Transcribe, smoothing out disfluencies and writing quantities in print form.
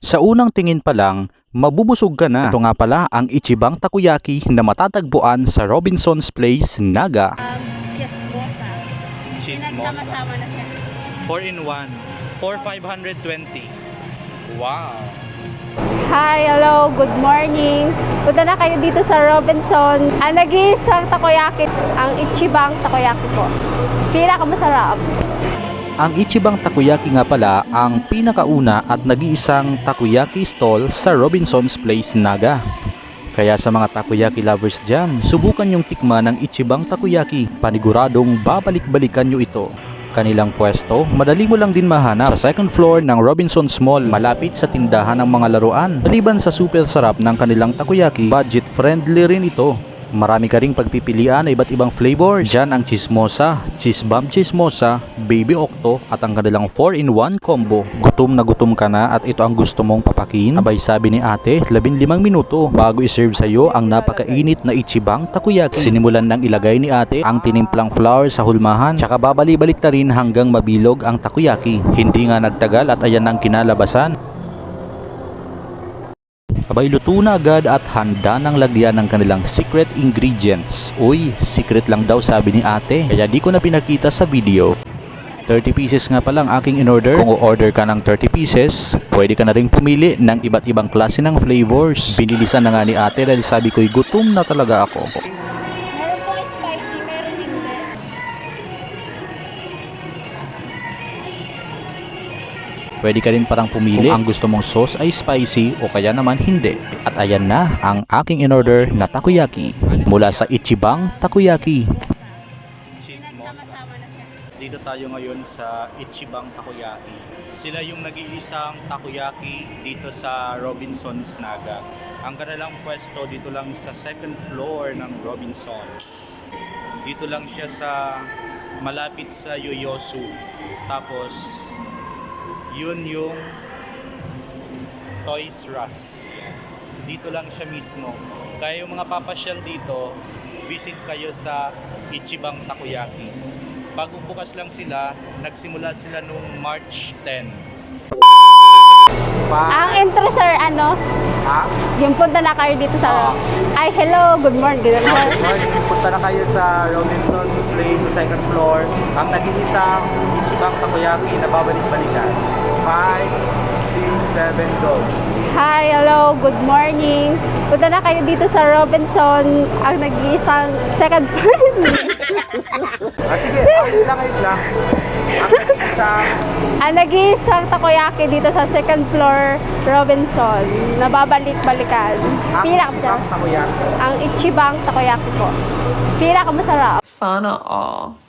Sa unang tingin pa lang, mabubusog ka na. Ito nga pala ang Ichibang Takoyaki na matatagpuan sa Robinson's Place, Naga. Chismosa. Pinagsama-sama na siya. 4-in-1, 4,520. Wow! Hi, hello, good morning. Punta na kayo dito sa Robinson. Ang nag-iisang takoyaki, ang Ichibang Takoyaki po. Pinakamasarap. Ang Ichibang Takoyaki nga pala ang pinakauna at nag-iisang takoyaki stall sa Robinson's Place, Naga. Kaya sa mga takoyaki lovers dyan, subukan yung tikman ng Ichibang Takoyaki. Paniguradong babalik-balikan nyo ito. Kanilang pwesto, madali mo lang din mahanap sa second floor ng Robinson's Mall, malapit sa tindahan ng mga laruan. Maliban sa super sarap ng kanilang takoyaki, budget friendly rin ito. Marami ka ring pagpipilian na iba't ibang flavor. Diyan ang chismosa, cheese bomb chismosa, baby octo at ang kanilang 4-in-1 combo. Gutom na gutom ka na at ito ang gusto mong papakin? Abay, sabi ni ate, 15 minuto bago iserve sa iyo ang napakainit na Ichibang Takoyaki. Sinimulan nang ilagay ni ate ang tinimplang flour sa hulmahan, tsaka babalik-balik na rin hanggang mabilog ang takoyaki. Hindi nga nagtagal at ayan ang kinalabasan. Abay, luto na agad at handa ng lagyan ng kanilang secret ingredients. Uy, secret lang daw sabi ni ate, kaya di ko na pinakita sa video. 30 pieces nga palang aking in-order. Kung o-order ka ng 30 pieces, pwede ka na rin pumili ng iba't ibang klase ng flavors. Binilisan na nga ni ate dahil sabi ko'y gutom na talaga ako. Meron po spicy, meron hindi. Pwede ka rin parang pumili kung ang gusto mong sauce ay spicy o kaya naman hindi. At ayan na ang aking in-order na takoyaki mula sa Ichibang Takoyaki. Pinagsama-sama na siya. Dito tayo ngayon sa Ichibang Takoyaki. Sila yung nag-iisang takoyaki dito sa Robinson's, Naga. Ang kanilang pwesto dito lang sa second floor ng Robinson. Dito lang siya sa malapit sa Yoyosu. Tapos yun yung Toys R Us. Dito lang siya mismo. Kaya yung mga papasyal dito, visit kayo sa Ichibang Takoyaki. Bago bukas lang sila, nagsimula sila noong March 10. Ang intro, sir, ano? Ha? Yung punta na kayo dito sa... Ay, hello, good morning. Good morning. Punta na kayo sa Robinson's Place sa second floor. Ang nag-iisang Ichibang Takoyaki na babalik-balikan. 5, 6, 7, go! Hi, hello, good morning. Punta na kayo dito sa Robinson. Ang nag-iisang second floor. Sige, ayos lang. Ang nag-iisang Ang nag-iisang takoyaki dito sa second floor Robinson. Nababalik-balikan. Ichibang Takoyaki. Ang Ichibang Takoyaki po. Pinakamasarap. Sana all.